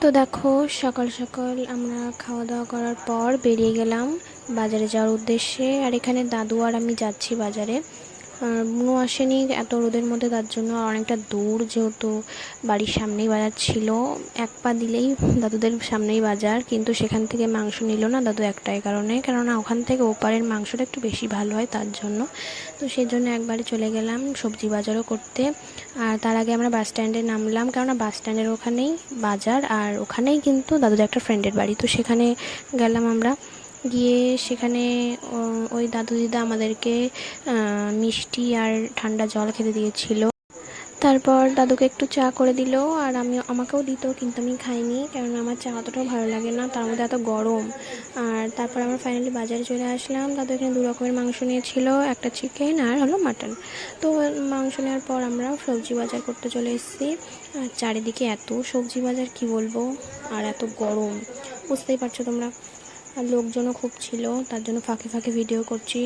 তো দেখো, সকাল সকাল আমরা খাওয়া দাওয়া করার পর বেরিয়ে গেলাম বাজারে যাওয়ার উদ্দেশ্যে। আর এখানে দাদু আর আমি যাচ্ছি বাজারে। আর বুনু আসেনি এত রোদের মধ্যে, তার জন্য আর অনেকটা দূর, যেহেতু বাড়ির সামনেই বাজার ছিল, এক পা দিলেই দাদুদের সামনেই বাজার। কিন্তু সেখান থেকে মাংস নিল না দাদু একটাই কারণে, কেননা ওখান থেকে ওপারের মাংসটা একটু বেশি ভালো হয় তার জন্য। তো সেই জন্য একবারে চলে গেলাম সবজি বাজারও করতে। আর তার আগে আমরা বাস স্ট্যান্ডে নামলাম, কেননা বাস স্ট্যান্ডের ওখানেই বাজার, আর ওখানেই কিন্তু দাদুদের একটা ফ্রেন্ডের বাড়ি। তো সেখানে গেলাম আমরা। গিয়ে সেখানে ওই দাদু দিদা আমাদেরকে মিষ্টি আর ঠান্ডা জল খেতে দিয়েছিল। তারপর দাদুকে একটু চা করে দিল, আর আমাকেও দিত, কিন্তু আমি খাইনি, কারণ আমার চা অতটাও ভালো লাগে না, তার মধ্যে এত গরম। আর তারপর আমরা ফাইনালি বাজারে চলে আসলাম। দাদু এখানে দু রকমের মাংস নিয়েছিল, একটা চিকেন আর হলো মাটন। তো মাংস নেওয়ার পর আমরা সবজি বাজার করতে চলে এসেছি। আর চারিদিকে এত সবজি বাজার, কি বলবো, আর এত গরম, বুঝতেই পারছো তোমরা। আর লোকজনও খুব ছিল, তার জন্য ফাঁকে ফাঁকে ভিডিও করছি।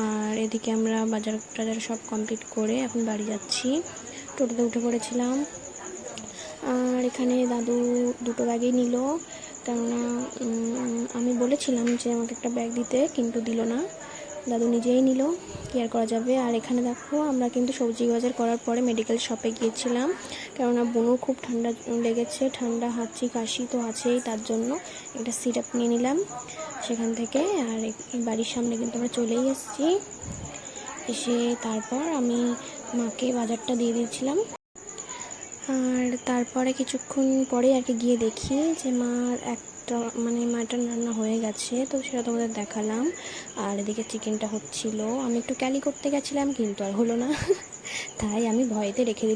আর এদিকে আমরা বাজার টাজার সব কমপ্লিট করে এখন বাড়ি যাচ্ছি। টোটোতে উঠে পড়েছিলাম। আর এখানে দাদু দুটো ব্যাগই নিল, কেননা আমি বলেছিলাম যে আমাকে একটা ব্যাগ দিতে, কিন্তু দিল না, দাদু নিজেই নিল, কি আর করা যাবে। আর এখানে দেখো, আমরা কিন্তু সবজি বাজার করার পরে মেডিকেল শপে গিয়েছিলাম, কেননা বোনুর খুব ঠান্ডা লেগেছে, ঠান্ডা হাঁচি কাশি তো আছেই, তার জন্য একটা সিরাপ নিয়ে নিলাম সেখান থেকে। আর বাড়ির সামনে কিন্তু আমরা চলেই এসেছি। এসে তারপর আমি মাকে বাজারটা দিয়ে দিয়েছিলাম। আর তারপরে কিছুক্ষণ পরে আর কি গিয়ে দেখি যে মার একটা মাটন রান্না হয়ে গেছে, তো সেটা তোমাদের দেখালাম। আর এদিকে চিকেনটা হচ্ছিল। আমি একটু ক্যালি করতে গেছিলাম, কিন্তু আর হলো না তাই আমি ভয়েতে রেখে দিলাম।